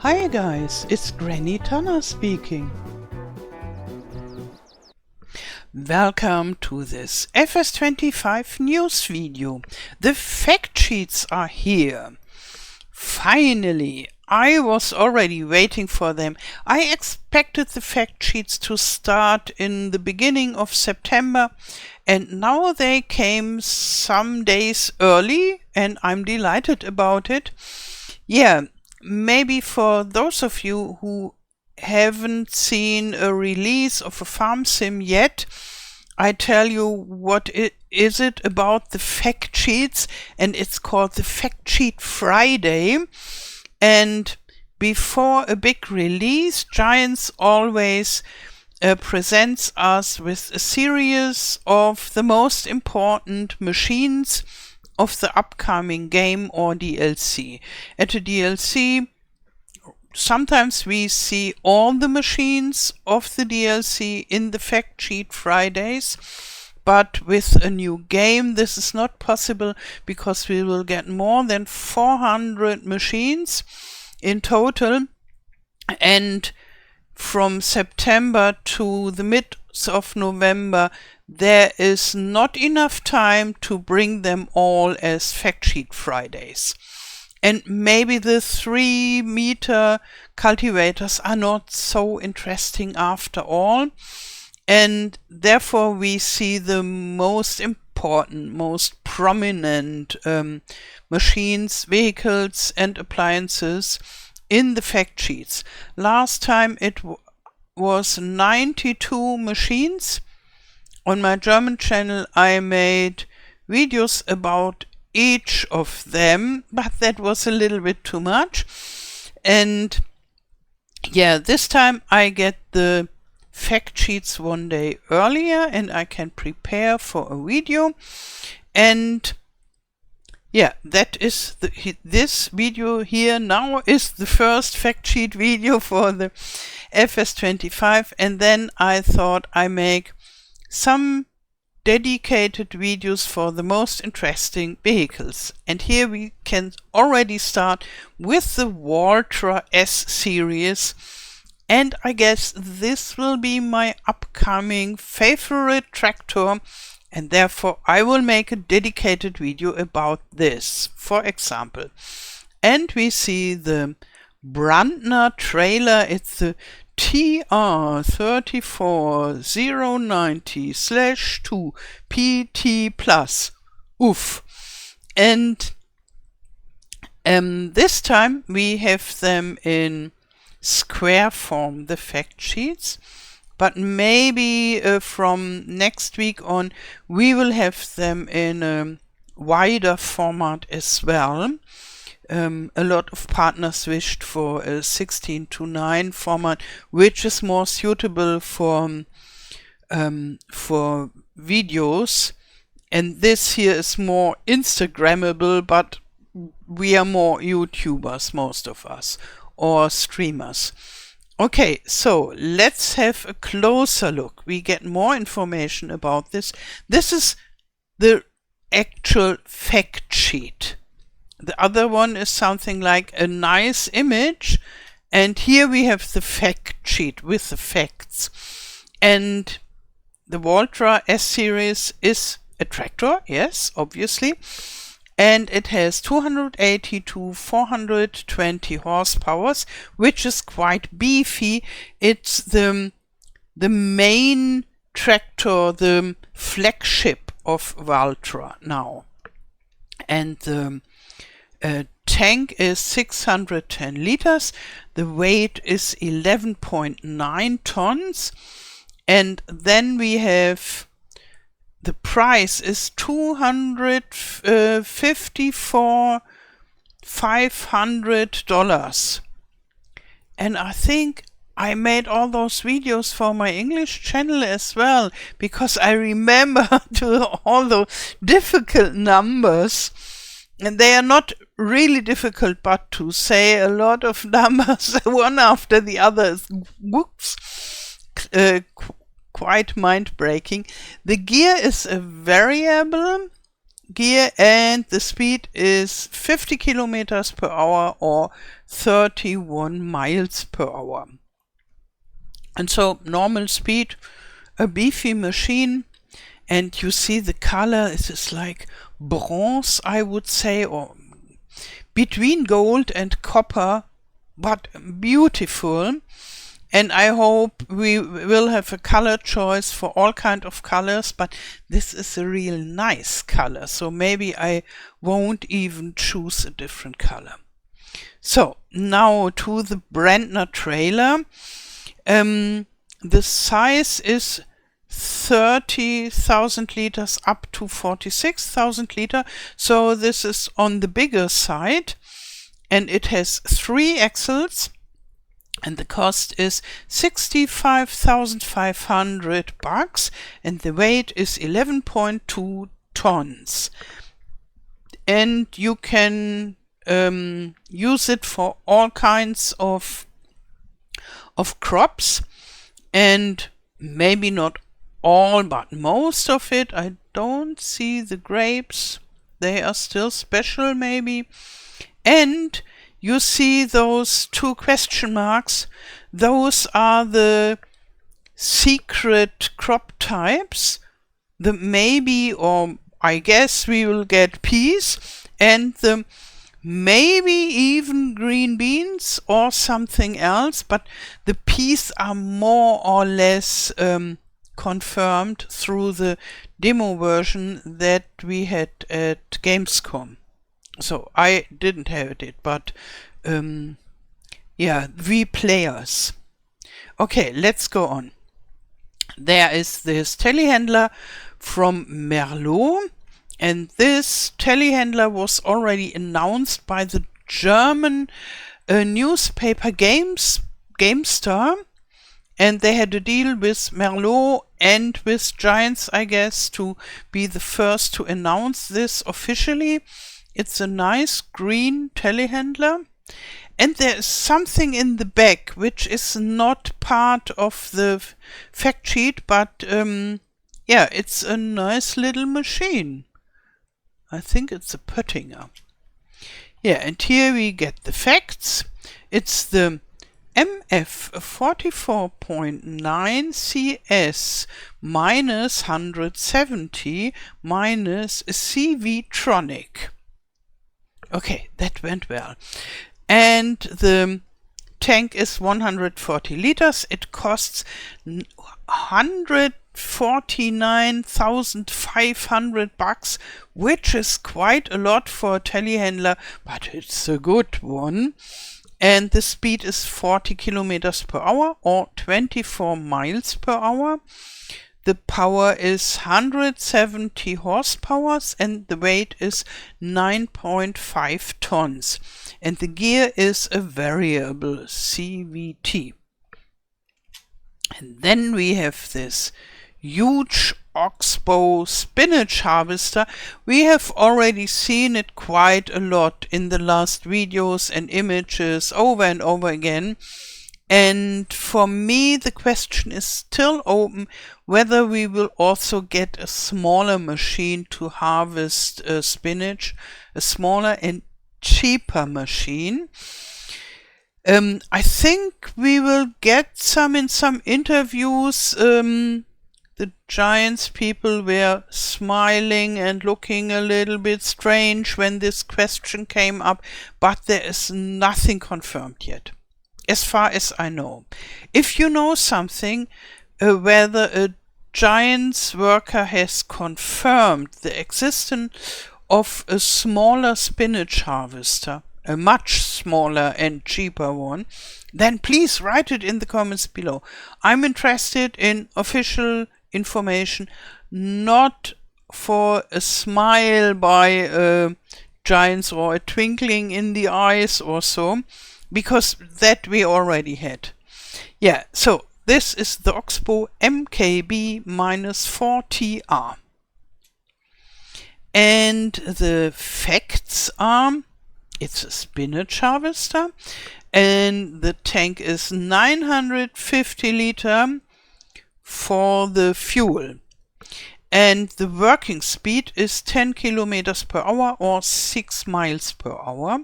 Hi guys, it's Granny Tana speaking. Welcome to this FS25 news video. The fact sheets are here. Finally, I was already waiting for them. I expected the fact sheets to start in the beginning of September, and now they came some days early, and I'm delighted about it. Yeah, maybe for those of you who haven't seen a release of a farm sim yet, I tell you what is it about the fact sheets, and it's called the Fact Sheet Friday. And before a big release, Giants always presents us with a series of the most important machines of the upcoming game or DLC. At the DLC, sometimes we see all the machines of the DLC in the Fact Sheet Fridays, but with a new game this is not possible because we will get more than 400 machines in total, and from September to the mid of November there is not enough time to bring them all as Fact Sheet Fridays. And maybe the 3-meter cultivators are not so interesting after all, and therefore we see the most important, most prominent machines, vehicles and appliances in the fact sheets. Last time it was 92 machines. On my German channel I made videos about each of them, but that was a little bit too much. And yeah, this time I get the fact sheets one day earlier and I can prepare for a video. And yeah, that is this video here now is the first fact sheet video for the FS25, and then I thought I make some dedicated videos for the most interesting vehicles. And here we can already start with the Valtra S series, and I guess this will be my upcoming favorite tractor, and therefore I will make a dedicated video about this, for example. And we see the Brantner trailer. It's the TR34090/2 PT Plus. Oof. And this time we have them in square form, the fact sheets, but maybe from next week on we will have them in a wider format as well. A lot of partners wished for a 16:9 format, which is more suitable for videos, and this here is more Instagrammable, but we are more YouTubers, most of us, or streamers. Okay, so let's have a closer look. We get more information about this. This is the actual fact sheet. The other one is something like a nice image, and here we have the fact sheet with the facts. And the Valtra S series is a tractor, yes, obviously, and it has 280 to 420 horsepower, which is quite beefy. It's the main tractor, the flagship of Valtra now. And the tank is 610 liters, the weight is 11.9 tons, and then we have the price is $254,500, and I think I made all those videos for my English channel as well, because I remember all the difficult numbers. And they are not really difficult, but to say a lot of numbers one after the other is whoops, quite mind-breaking. The gear is a variable. gear, and the speed is 50 kilometers per hour or 31 miles per hour. And so normal speed, a beefy machine, and you see the color is like bronze, I would say, or between gold and copper, but beautiful. And I hope we will have a color choice for all kind of colors, but this is a real nice color, so maybe I won't even choose a different color. So now to the Brantner trailer. The size is 30,000 liters up to 46,000 liters, so this is on the bigger side, and it has 3 axles, and the cost is 65,500 bucks, and the weight is 11.2 tons. And you can use it for all kinds of crops, and maybe not all, but most of it. I don't see the grapes, they are still special maybe. And you see those 2 question marks, those are the secret crop types. The maybe, or I guess we will get peas, and the maybe even green beans or something else, but the peas are more or less confirmed through the demo version that we had at Gamescom. So I didn't have it, but yeah, we players. Okay, let's go on. There is this telehandler from Merlo, and this telehandler was already announced by the German newspaper GameStar, and they had a deal with Merlo and with Giants, I guess, to be the first to announce this officially. It's a nice green telehandler, and there is something in the back which is not part of the fact sheet, but yeah, it's a nice little machine. I think it's a Pöttinger. Yeah, and here we get the facts. It's the MF44.9 CS minus 170 minus CV-tronic. Okay, that went well. And the tank is 140 liters. It costs 149,500 bucks, which is quite a lot for a telehandler, but it's a good one. And the speed is 40 kilometers per hour or 24 miles per hour. The power is 170 horsepower, and the weight is 9.5 tons. And the gear is a variable CVT. And then we have this huge Oxbo spinach harvester. We have already seen it quite a lot in the last videos and images over and over again. And for me, the question is still open whether we will also get a smaller machine to harvest spinach, a smaller and cheaper machine. I think we will get some in some interviews. The Giants people were smiling and looking a little bit strange when this question came up, but there is nothing confirmed yet, as far as I know. If you know something, whether a Giants worker has confirmed the existence of a smaller spinach harvester, a much smaller and cheaper one, then please write it in the comments below. I'm interested in official information, not for a smile by Giants or a twinkling in the eyes or so, because that we already had. Yeah, so this is the Oxbo MKB-4TR. And the facts are, it's a spinach harvester, and the tank is 950 liter for the fuel. and the working speed is 10 kilometers per hour or 6 miles per hour,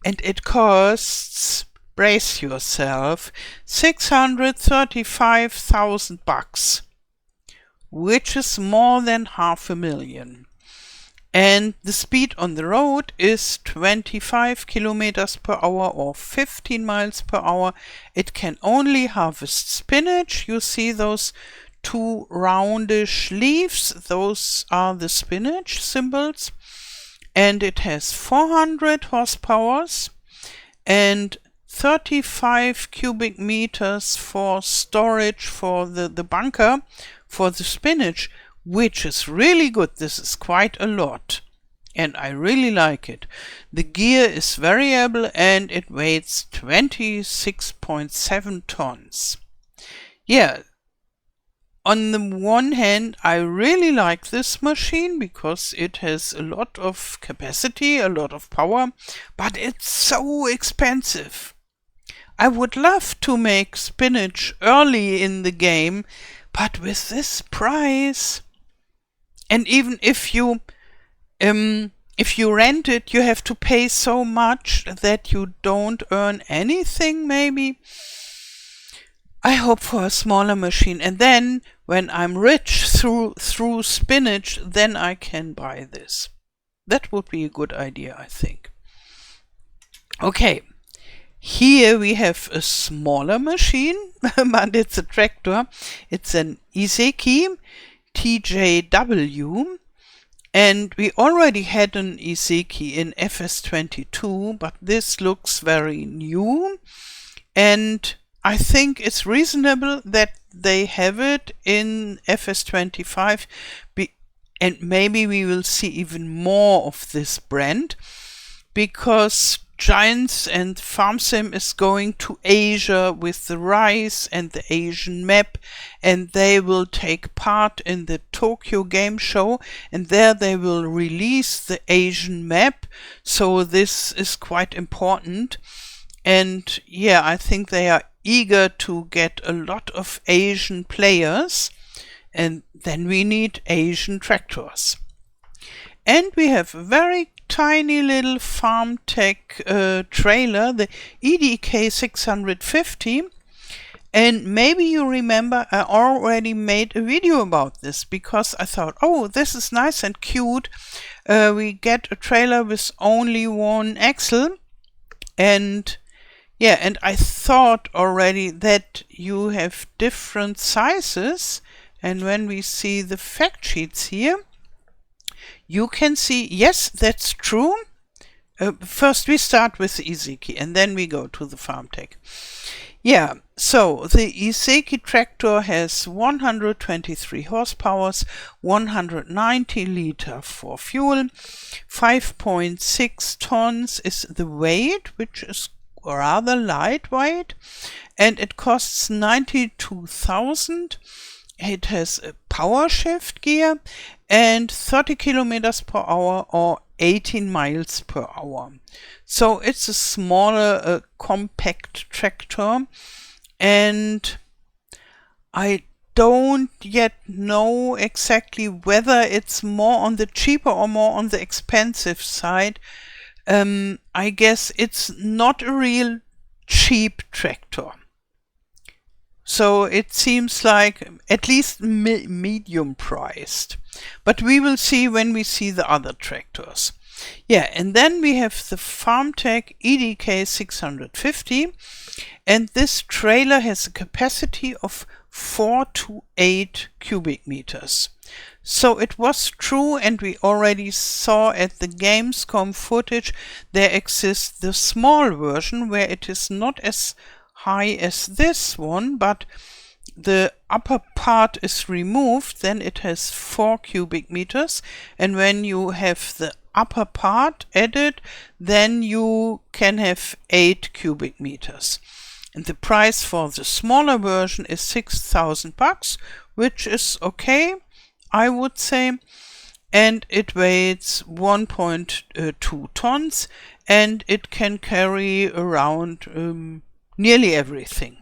and it costs, brace yourself, $635,000, which is more than $500,000. And the speed on the road is 25 kilometers per hour or 15 miles per hour. It can only harvest spinach. You see those two roundish leaves, those are the spinach symbols. And it has 400 horsepower and 35 cubic meters for storage for the bunker for the spinach, which is really good. This is quite a lot, and I really like it. The gear is variable and it weighs 26.7 tons. Yeah, on the one hand, I really like this machine because it has a lot of capacity, a lot of power, but it's so expensive. I would love to make spinach early in the game, but with this price, and even if you rent it, you have to pay so much that you don't earn anything, maybe. I hope for a smaller machine, and then when I'm rich through spinach, then I can buy this. That would be a good idea, I think. Okay, here we have a smaller machine, but it's a tractor. It's an Iseki TJW, and we already had an Iseki in FS25, but this looks very new, and I think it's reasonable that they have it in FS25, and maybe we will see even more of this brand, because Giants and FarmSim is going to Asia with the rice and the Asian map, and they will take part in the Tokyo Game Show, and there they will release the Asian map, so this is quite important. And yeah, I think they are eager to get a lot of Asian players, and then we need Asian tractors. And we have a very tiny little Farmtech trailer, the EDK 650, and maybe you remember I already made a video about this, because I thought, oh, this is nice and cute. We get a trailer with only one axle, and yeah, and I thought already that you have different sizes, and when we see the fact sheets here, you can see, yes, that's true. First we start with the Iseki and then we go to the Farmtech. Yeah, so the Iseki tractor has 123 horsepower, 190 liter for fuel, 5.6 tons is the weight, which is rather lightweight, and it costs 92,000. It has a power shift gear and 30 kilometers per hour or 18 miles per hour. So it's a smaller, compact tractor, and I don't yet know exactly whether it's more on the cheaper or more on the expensive side. I guess it's not a real cheap tractor. So it seems like at least medium priced. But we will see when we see the other tractors. Yeah, and then we have the Farmtech EDK 650. And this trailer has a capacity of 4 to 8 cubic meters. So it was true, and we already saw at the Gamescom footage there exists the small version where it is not as high as this one, but the upper part is removed, then it has 4 cubic meters, and when you have the upper part added, then you can have 8 cubic meters. And the price for the smaller version is $6,000, which is okay, I would say, and it weighs 1.2 tons, and it can carry around nearly everything.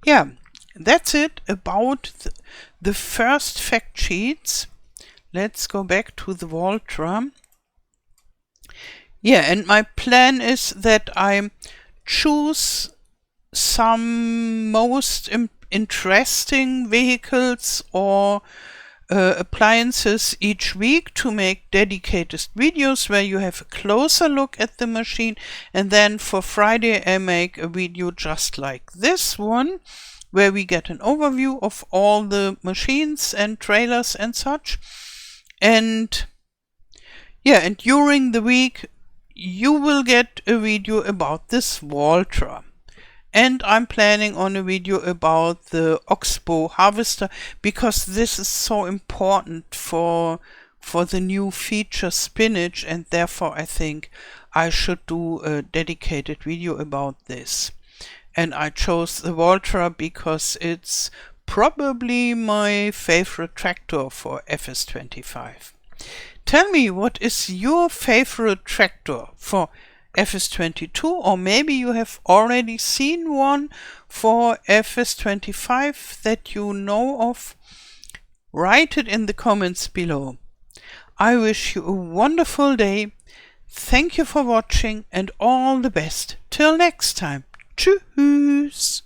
Yeah, that's it about the first fact sheets. Let's go back to the Valtra. Yeah, and my plan is that I choose some most interesting vehicles or appliances each week to make dedicated videos where you have a closer look at the machine, and then for Friday I make a video just like this one where we get an overview of all the machines and trailers and such. And yeah, and during the week you will get a video about this Valtra. And I'm planning on a video about the Oxbo harvester, because this is so important for the new feature Spinach, and therefore I think I should do a dedicated video about this. And I chose the Valtra because it's probably my favorite tractor for FS25. Tell me, what is your favorite tractor for FS22, or maybe you have already seen one for FS25 that you know of? Write it in the comments below. I wish you a wonderful day. Thank you for watching and all the best. Till next time. Tschüss.